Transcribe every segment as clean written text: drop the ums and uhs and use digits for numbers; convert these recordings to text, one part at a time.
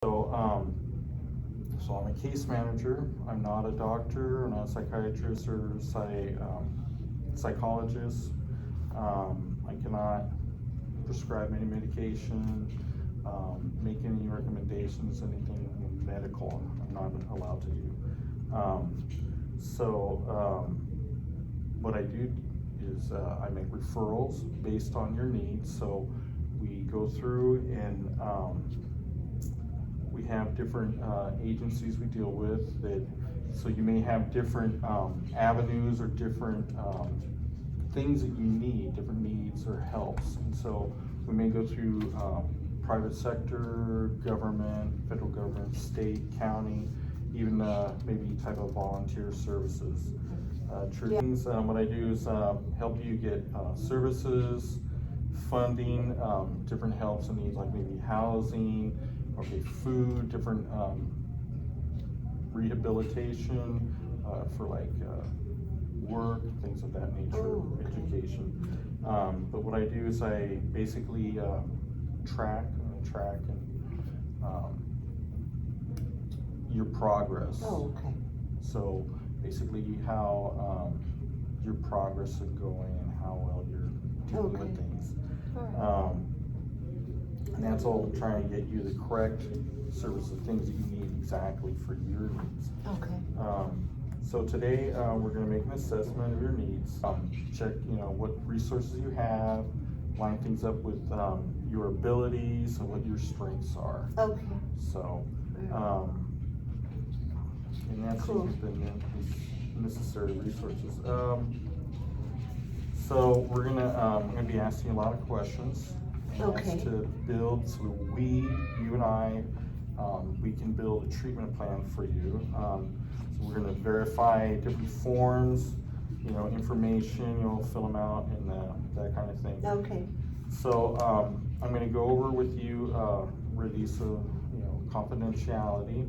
So I'm a case manager. I'm not a doctor, I'm not a psychiatrist or psychologist. I cannot prescribe any medication, make any recommendations, anything medical. I'm not allowed to do. What I do is I make referrals based on your needs. So we go through and we have different agencies we deal with that, so you may have different avenues or different things that you need, different needs or helps. And so we may go through private sector, government, federal government, state, county, even maybe type of volunteer services. Things, what I do is help you get services, funding, different helps and needs, like maybe housing, okay, food, different rehabilitation for like work, things of that nature, education. But what I do is I basically track and your progress. Oh, okay. So basically how your progress is going and how well you're dealing with things. And that's all to try and get you the correct services, things that you need exactly for your needs. Okay. So today we're going to make an assessment of your needs, check what resources you have, line things up with your abilities and what your strengths are. Okay. So and that's cool. The necessary resources. So we're gonna I'm gonna be asking you a lot of questions. Okay. To build, so you and I, we can build a treatment plan for you. So we're gonna verify different forms, information, you'll fill them out and that kind of thing. Okay. So I'm gonna go over with you release of confidentiality.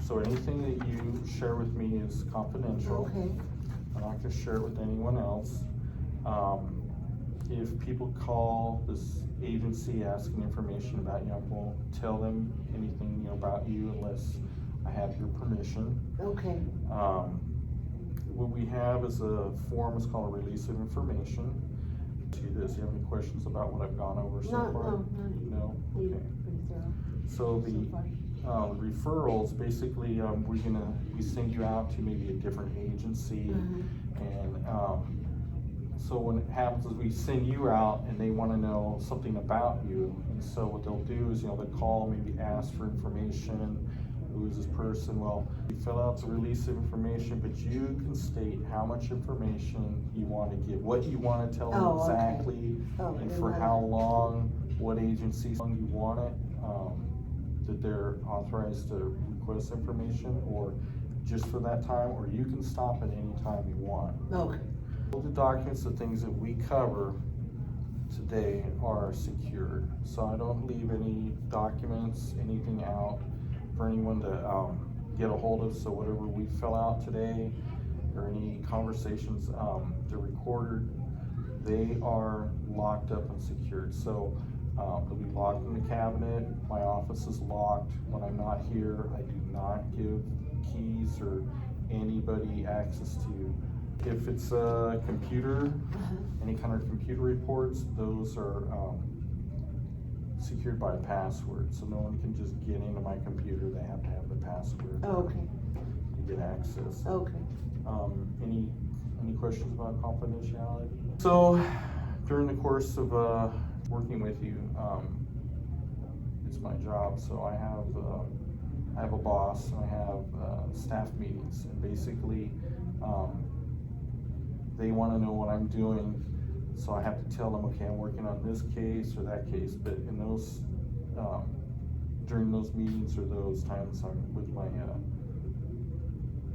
So anything that you share with me is confidential. Okay. I'm not gonna share it with anyone else. If people call this agency asking information about you, I won't tell them anything about you unless I have your permission. Okay. What we have is a form, it's called a release of information. See this, you have any questions about what I've gone over so far? No? Okay. So the referrals, basically we send you out to maybe a different agency. And so when it happens is we send you out and they want to know something about you, and so what they'll do is they'll call, maybe ask for information. Who is this person? Well, you fill out the release of information, but you can state how much information you want to give, what you want to tell them exactly, and for how long, what agency you want it, that they're authorized to request information, or just for that time, or you can stop at any time you want. Okay. All the documents, the things that we cover today are secured. So I don't leave any documents, anything out for anyone to get a hold of. So whatever we fill out today or any conversations they're recorded, they are locked up and secured. So they'll be locked in the cabinet. My office is locked. When I'm not here, I do not give keys or anybody access to. If it's a computer, any kind of computer reports, those are secured by a password. So no one can just get into my computer. They have to have the password to get access. Okay. Any questions about confidentiality? So during the course of working with you, it's my job. So I have a boss and I have staff meetings, and basically they want to know what I'm doing, so I have to tell them, okay, I'm working on this case or that case. But in those during those meetings or those times I'm with my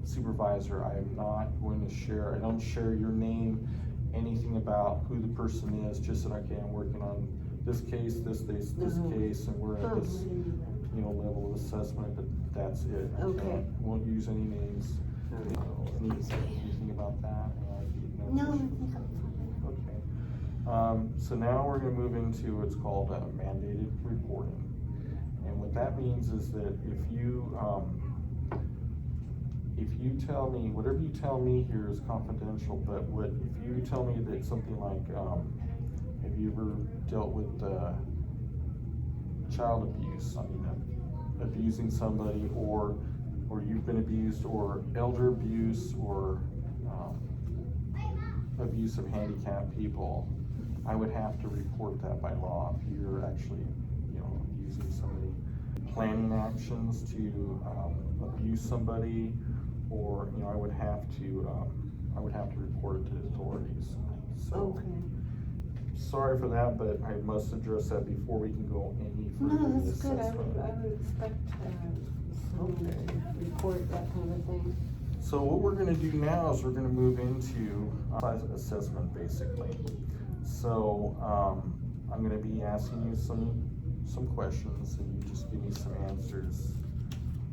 supervisor, I am not going to share, I don't share your name, anything about who the person is, just that, okay, I'm working on this case, this case, and we're at this level of assessment, but that's it. Okay. Won't use any names. Anything about that? No, I think I'm fine. Okay. So now we're going to move into what's called mandated reporting. And what that means is that if you tell me, whatever you tell me here is confidential, but if you tell me that something like, have you ever dealt with child abuse? I mean, abusing somebody, or you've been abused, or elder abuse, or abuse of handicapped people, I would have to report that by law. If you're actually, abusing somebody, planning actions to abuse somebody, or I would have to report it to the authorities. So, Okay. sorry for that, but I must address that before we can go any further. No, in the that's good. I assessment. would expect someone to report that kind of thing. So what we're gonna do now is we're gonna move into assessment, basically. So I'm gonna be asking you some questions, and you just give me some answers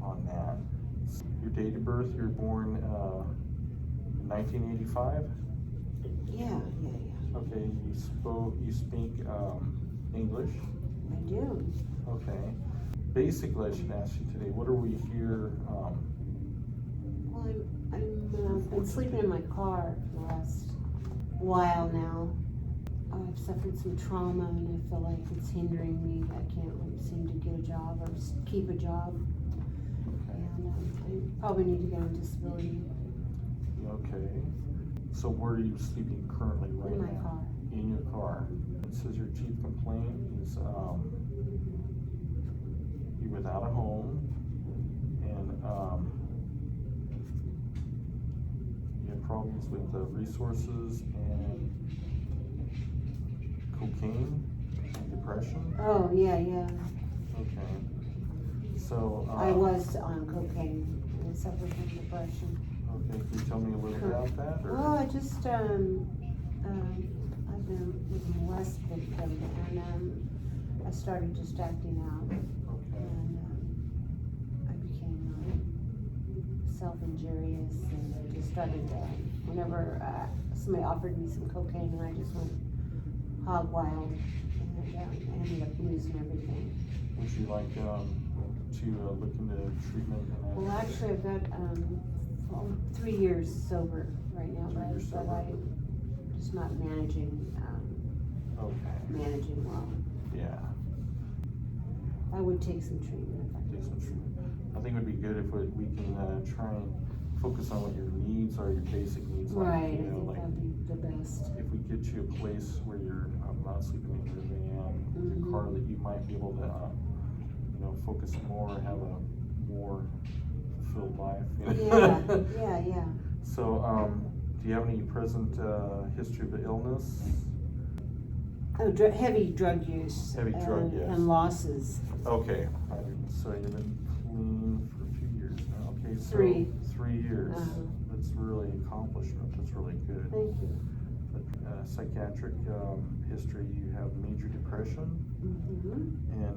on that. Your date of birth, you're born in 1985? Yeah. Okay, you speak English? I do. Okay. Basically, I should ask you today, what are we here? Well, I've been sleeping in my car for the last while now. I've suffered some trauma, and I feel like it's hindering me. I can't seem to get a job or keep a job. And I probably need to get on disability. Okay. So where are you sleeping currently right now? In my car. In your car. It says your chief complaint is you're without a home, and you have problems with resources and cocaine and depression. Oh, yeah. Okay. So I was on cocaine and suffered from depression. Okay, can you tell me a little about that? Or? Well, I just, I've been molested victim, and I started just acting out. Okay. And I became self-injurious, and I just started, whenever somebody offered me some cocaine, and I just went hog wild, and I ended up losing everything. Would you like to look into treatment? Well, actually, I've got 3 years sober right now, but I'm just not managing well. Yeah. I would take some treatment if I Take could. some treatment. I think it would be good if we can try and focus on what your needs are, your basic needs. Right, Like, I think that'd be the best. if we get you a place where you're not sleeping in your van, your car, that you might be able to, focus more, have a more fulfilled life. Yeah. So, do you have any present history of illness? Oh, heavy drug use. Heavy drug use. And losses. Okay, so you've been clean for a few years now. Okay, so 3. 3 years. That's really an accomplishment. That's really good. Thank you. Psychiatric history, you have major depression and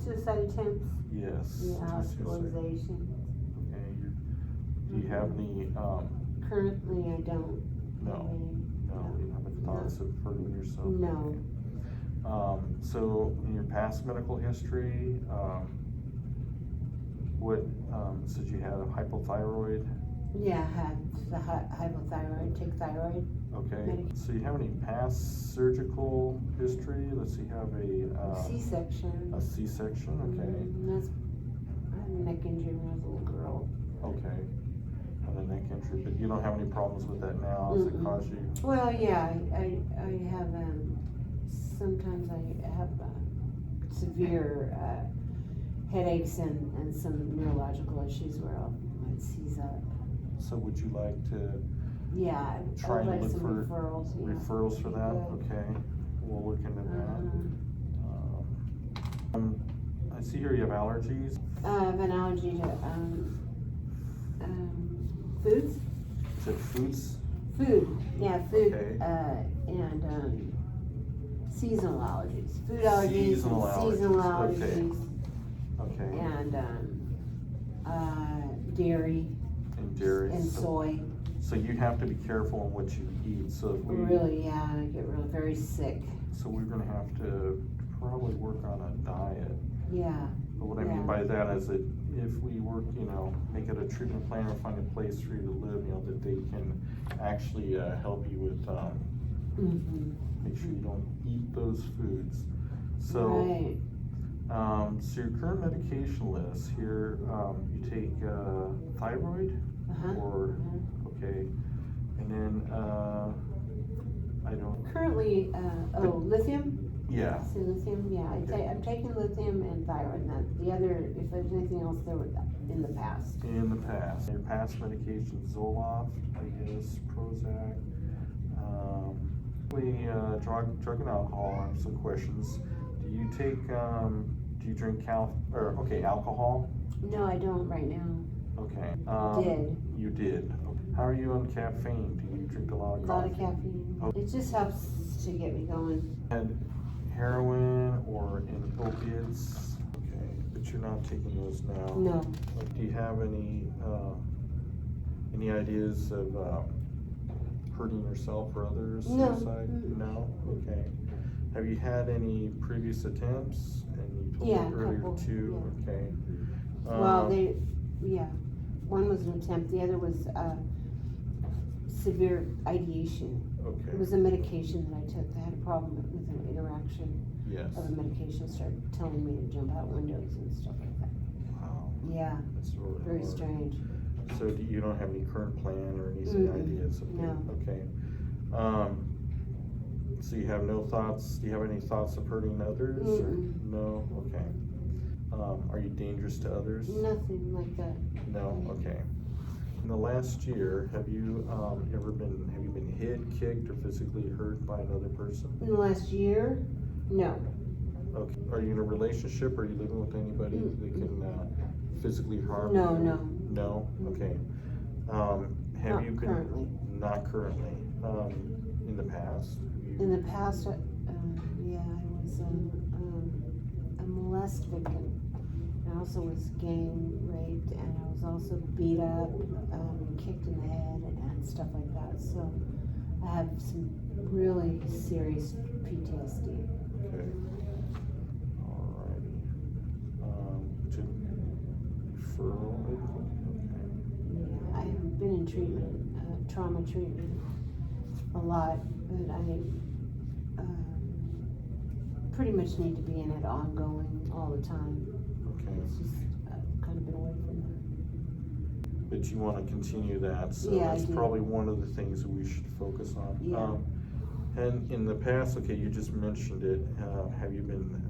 suicide attempts. yes. Yeah, hospitalization. Okay, do you have any Currently, I don't. No, you haven't thoughts of hurting yourself? No. So in your past medical history, what said you had a hypothyroid? Yeah, I had the hypothyroid, take thyroid. Okay, so you have any past surgical history? Let's see, you have a C-section. A C-section, okay. I had a neck injury when I was a little girl. Okay, and a neck injury, but you don't have any problems with that now? Does it cause you? Well, yeah, I have, sometimes I have severe headaches and some neurological issues where I might seize up. So would you like to Yeah, try I'd to like look some for referrals. Yeah. referrals for that? Yeah. Okay, we'll look into that. I see here you have allergies. I have an allergy to foods. Is it foods? Food, yeah, food, Okay. and seasonal allergies. Food allergies, Seasonal and seasonal allergies, okay. allergies, Okay. and dairy And dairy. and soy. So you have to be careful in what you eat. So if we Really, yeah, I get really very sick. So we're gonna have to probably work on a diet. Yeah. But what I mean by that is that if we work, make it a treatment plan or find a place for you to live, that they can actually help you with, make sure you don't eat those foods. So, right. So your current medication list here, you take thyroid, or okay, and then I don't. Currently, lithium. Yeah. So lithium, yeah. I'm taking lithium and thyroid. And the other, if there's anything else, there was in the past. In the past, your past medication, Zoloft, I guess, Prozac. Drug and alcohol. I have some questions. Do you drink alcohol? No, I don't right now. Okay. Did. You did. How are you on caffeine? Do you drink a lot of coffee? A lot of caffeine. Oh. It just helps to get me going. And heroin or in opiates? Okay, but you're not taking those now. No. Do you have any ideas of hurting yourself or others? No. Suicide? No. Okay. Have you had any previous attempts? And you told me earlier couple. two. Yeah. Okay. Well, one was an attempt. The other was severe ideation. Okay. It was a medication that I took. I had a problem with an interaction Yes. of a medication. Started telling me to jump out windows and stuff like that. Wow. Yeah. That's really Very hard. strange. So you don't have any current plan or any ideas? Okay. No. Okay. So you have no thoughts? Do you have any thoughts of hurting others? Or? No. Okay. Are you dangerous to others? Nothing like that. No. Okay. In the last year, have you been hit, kicked, or physically hurt by another person? In the last year, no. Okay. Are you in a relationship? Or are you living with anybody that can physically harm you? No. No? Okay. Currently. Not currently. In the past? In the past, I was a molest victim. I also was gang raped, and I was also beat up, kicked in the head, and stuff like that. So I have some really serious PTSD. Okay. Alrighty. Referral? Okay. Yeah, I've been in treatment, trauma treatment, a lot, but I pretty much need to be in it ongoing all the time. Okay. It's just kind of been away from that. But you want to continue that, so Yeah, that's I do. probably one of the things that we should focus on. Yeah. And in the past, okay, you just mentioned it, have you been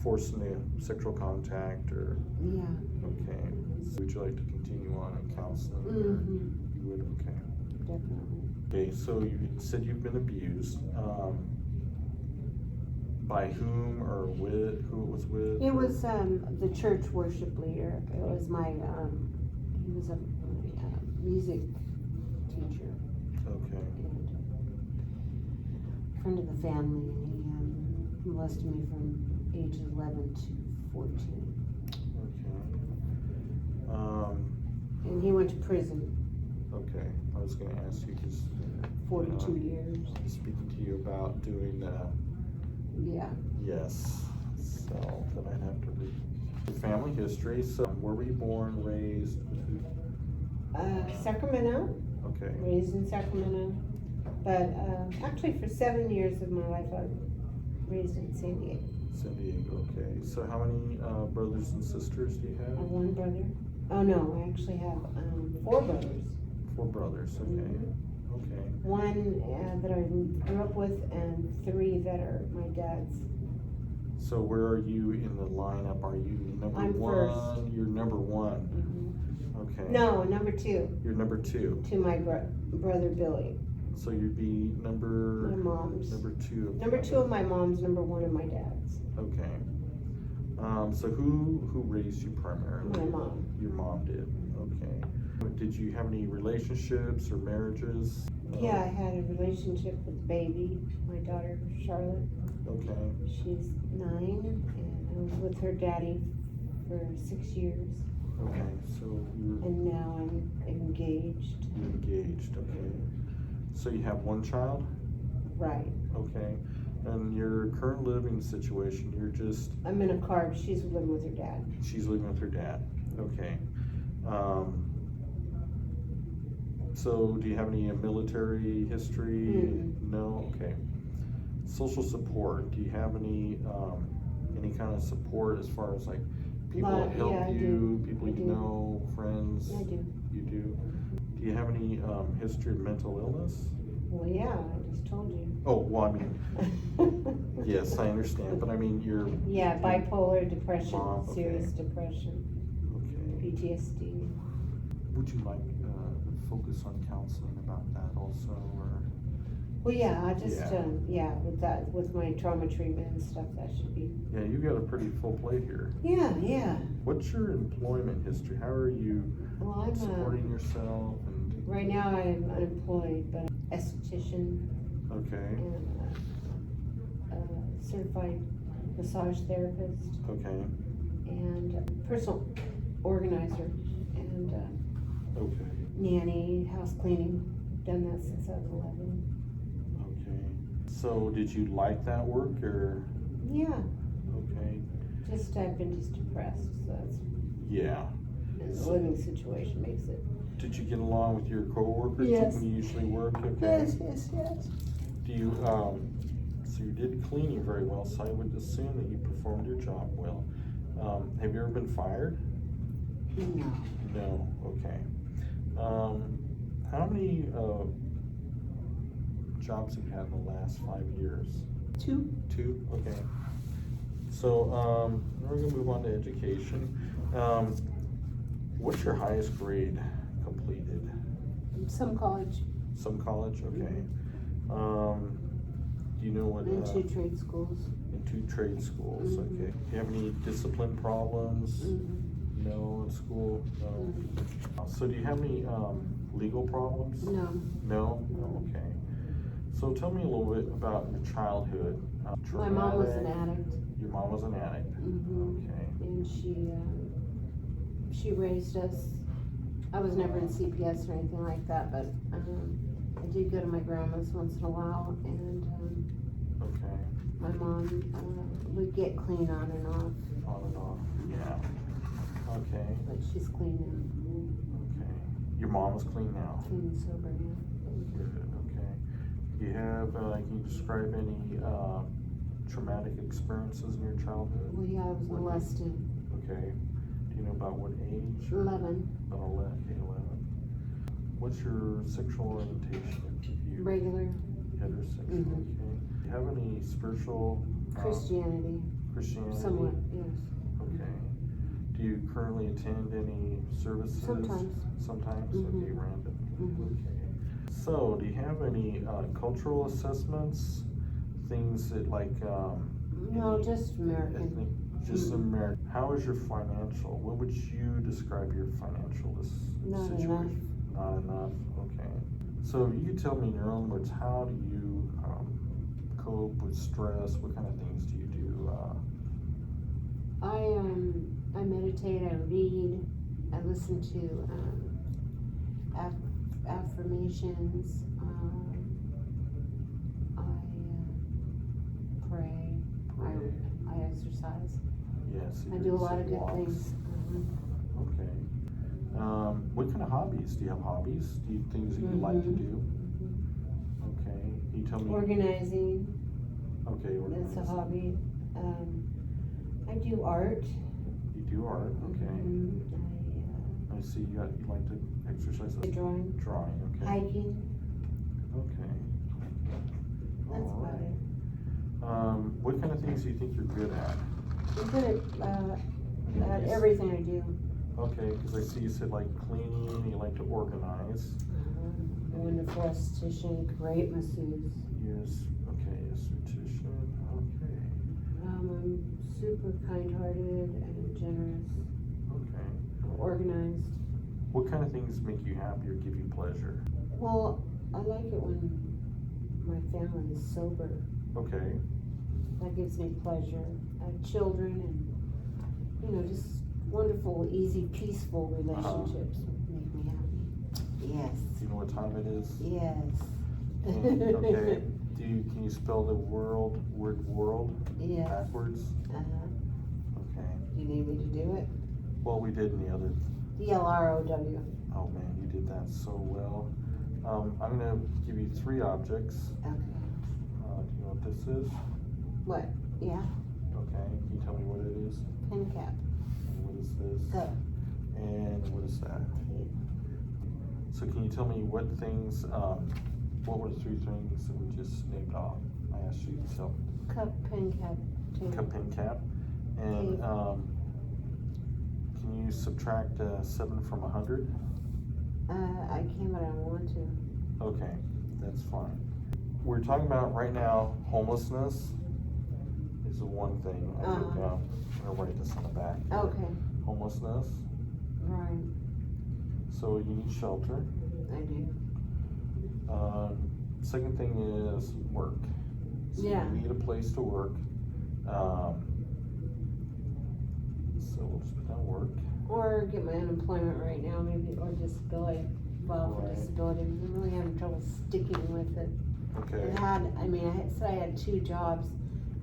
forced into sexual contact or? Yeah. Okay. So would you like to continue on in counseling? Or you would, okay. Definitely. Okay, so you said you've been abused. By whom or with? Who it was with? It was the church worship leader. It was my, he was a music teacher. Okay. And friend of the family, and he molested me from ages 11 to 14. Okay. And he went to prison. Okay. I was going to ask you because 42 years. speaking to you about doing Yeah. yes. So then I'd have to read your family history. So where were you born, raised? Sacramento. Okay. Raised in Sacramento. But actually for 7 years of my life I was raised in San Diego. San Diego. Okay. So how many brothers and sisters do you I have? have one brother. Oh no, I actually have 4 brothers. 4 brothers. Okay. Okay. One that I grew up with, and 3 that are my dad's. So where are you in the lineup? Are you number I'm 1? first. You're number 1. Okay. No, number 2 You're number 2. to my brother Billy. So you'd be My number mom's. number 2. Number 2 of my mom's, number 1 of my dad's. Okay. So who raised you primarily? My mom. Your mom did. Okay. Did you have any relationships or marriages? Yeah, I had a relationship with Baby, my daughter Charlotte. Okay. She's 9, and I was with her daddy for 6 years. Okay. So you're And now I'm engaged. engaged. Okay. So you have one child? Right. Okay. And your current living situation, you're just, I'm in a car, she's living with her dad. she's living with her dad, okay. So do you have any military history? Mm-mm. No, okay. Social support, do you have any kind of support as far as like people that help Yeah, I you, do. people I you do. know, friends? I do. You do? Do you have any history of mental illness? Well, yeah, I just told you. Oh, well, I mean, yes, I understand, but I mean, you're. Yeah, bipolar depression, Okay. serious depression, Okay. PTSD. Would you like focus on counseling about that also, or? Well, yeah, I just, Yeah. with my trauma treatment and stuff, that should be. Yeah, you got a pretty full plate here. Yeah. What's your employment history? How are you Well, I'm supporting yourself and? right now I'm unemployed, but I'm esthetician Okay, and certified massage therapist okay, and personal organizer and okay, nanny, house cleaning. Done that since I was 11. okay. So did you like that work or? Yeah, Okay, I've been just depressed, so that's, yeah. and the living situation makes it. Did you get along with your coworkers Yes. when you usually work? Okay. Yes. Do you, so you did cleaning very well, so I would assume that you performed your job well. Have you ever been fired? No. No, okay. How many, jobs have you had in the last 5 years? 2. 2, okay. So, we're gonna move on to education. What's your highest grade completed? Some college. Some college, okay. Do you know what? And 2 trade schools. In 2 trade schools, Mhm. okay. Do you have any discipline problems? Mhm. No, in school? No. So do you have any, legal problems? No. No? No, okay. So tell me a little bit about your childhood. My mom was an Traumatic? addict. Your mom was an addict? Mhm. Okay. And she raised us. I was never in CPS or anything like that, but I did go to my grandma's once in a while, and Okay. my mom would get clean on and off, On and off, yeah. Okay, but she's clean okay. Your mom is clean now? now, clean and sober now. Good, okay. Do you have, can you describe any, traumatic experiences in your childhood? Well, yeah, I was molested. Okay. Do you know about what age? 11. About 11, okay, 11. What's your sexual orientation? You Regular heterosexual, Mhm. okay. Do you have any spiritual? Christianity. Christianity? Somewhat, yes. Okay. Do you currently attend any services? Sometimes. Sometimes? Mhm. Okay, random. Mhm. Okay. So, do you have any cultural assessments? Things that like, No, any just American. ethnic, just Mhm. American. How is your financial? What would you describe your financial Not situation? Not enough. Okay. So, if you could tell me in your own words, how do you cope with stress? What kind of things do you do? I meditate, I read, I listen to affirmations, I pray, I exercise. Yes. I do a lot of good things. Okay. What kind of hobbies? Do you have hobbies? Do you things that you like to Mhm. do? Okay. Can you tell me? Organizing, Okay. that's a Organizing. hobby. I do art. You do art. Okay. I see. You like to exercise. I drawing, Drawing. Okay. hiking, Okay. that's All about right. it. What kind of things do you think you're good at? I'm good at everything I do. Okay, because I see you said like cleaning. You like to organize. Wonderful esthetician, great masseuse. Yes. Okay. Esthetician. Okay. I'm super kind-hearted and generous, Okay. organized. What kind of things make you happy or give you pleasure? Well, I like it when my family is sober. Okay. That gives me pleasure. I have children and, just wonderful, easy, peaceful relationships make me happy. Yes. Do you know what time it is? Yes. Okay. Can you spell the word world Yes. backwards? Okay. Do you need me to do it? Well, we did in the other. DLROW. Oh man, you did that so well. I'm gonna give you 3 objects. Okay. Do you know what this is? What? Yeah. Okay. Can you tell me what it is? Pen cap. And what is this? Go. And what is that? So can you tell me what things, what were the 3 things that we just named off? I asked you to tell. Cup, pen cap, tape. Cup, pen cap. And Tape. can you subtract 7 from 100? I can, but I don't want to. Okay, that's fine. We're talking about right now, homelessness is the one thing I wrote down. I'm gonna write this on the back. Okay. Homelessness. Right. So you need shelter. I do. Second thing is work. So Yeah. you need a place to work. So we'll just put down work. Or get my unemployment right now, maybe, or disability. Well, for Right. disability, I'm really having trouble sticking with it. Okay. I said I had 2 jobs,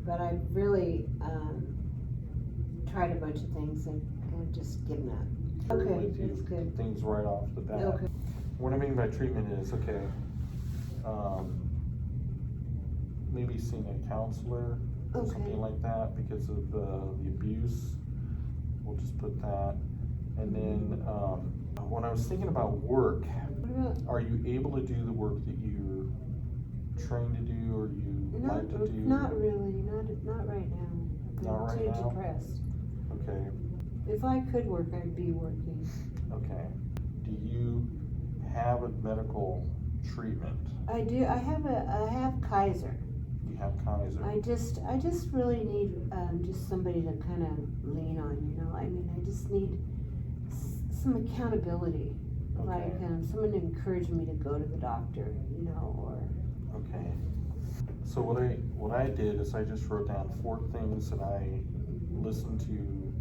but I really, tried a bunch of things and just given up. Agree Okay, with you. that's good. Things right off the bat. Okay. What I mean by treatment is, okay, maybe seeing a counselor or Okay. something like that because of the abuse. We'll just put that. And then, when I was thinking about work, What about, are you able to do the work that you're trained to do or you like to do? not really, not right now. Not right now? I'm too depressed. Okay, If I could work, I'd be working. okay. Do you have a medical treatment? I do, I have Kaiser. You have Kaiser? I just really need, just somebody to kind of lean on, you know, I mean, I just need some accountability. Like, Okay. someone to encourage me to go to the doctor, you know, or. Okay. So what I did is I just wrote down 4 things that I listened to.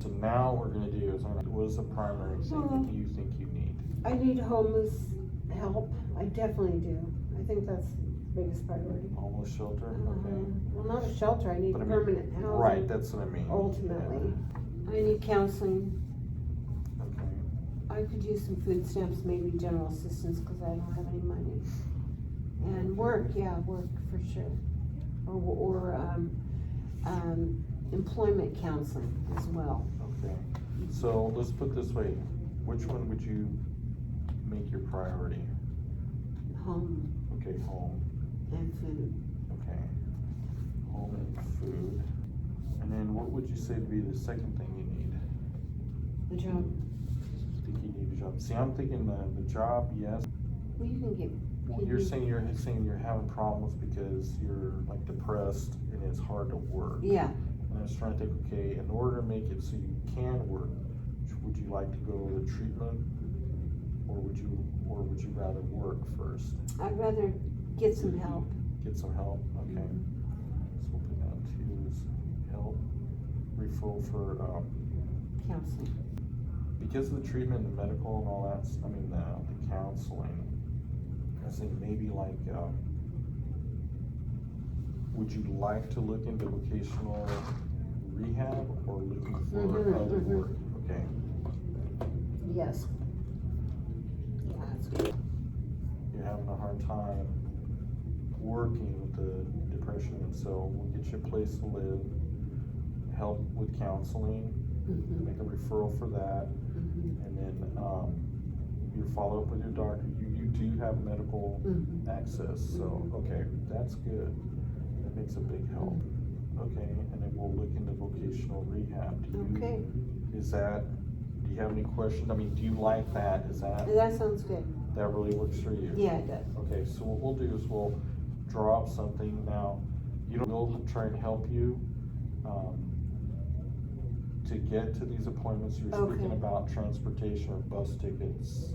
So now what we're gonna do is what is the primary thing that you think you need? I need homeless help, I definitely do. I think that's the biggest priority. Homeless shelter, okay. Well, not a shelter, I need But I mean, permanent housing. right, that's what I mean. Ultimately. I need counseling. Yeah. Okay. I could use some food stamps, maybe general assistance, cause I don't have any money. And work, yeah, work for sure. Or employment counseling as well. Okay. So let's put it this way. Which one would you make your priority? Home Okay, home. and food. Okay. Home and food. And then what would you say would be the second thing you need? The job. I think you need a job. See, I'm thinking the job, yes. Well, you can get. Well, you're saying you're having problems because you're like depressed and it's hard to work. Yeah. And I was trying to think, okay, in order to make it so you can work, would you like to go to treatment, or would you rather work first? I'd rather get some help. Get some help, okay. So we'll put down 2 is help, referral for, Counseling. because of the treatment, the medical and all that, I mean, the counseling, I was thinking maybe like, would you like to look into vocational rehab or looking for other work? Okay. Yes. Yeah, that's good. You're having a hard time working with the depression, and so we'll get you a place to live, help with counseling, make a referral for that, and then your follow up with your doctor. You do have medical access, so okay, that's good. That makes a big help. Okay, and then we'll look into vocational rehab. Do you have any questions? I mean, do you like that? That sounds good. That really works for you? Yeah, it does. Okay, so what we'll do is we'll draw up something now. We'll try and help you, to get to these appointments. You were speaking about transportation or bus tickets.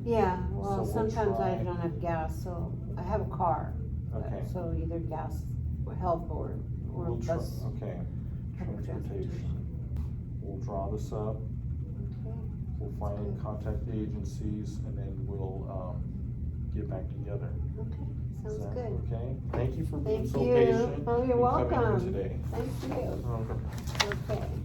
Yeah, well, So we'll sometimes I try- don't have gas, so I have a car. Okay. So either gas or help or We'll try, bus. okay, Public transportation. We'll draw this up. Okay. We'll contact the agencies, and then we'll, get back together. Okay, Is sounds that good. okay? Thank you for being Thank so you. patient. Oh, you're and coming in welcome. today. Thank you. Okay. Okay.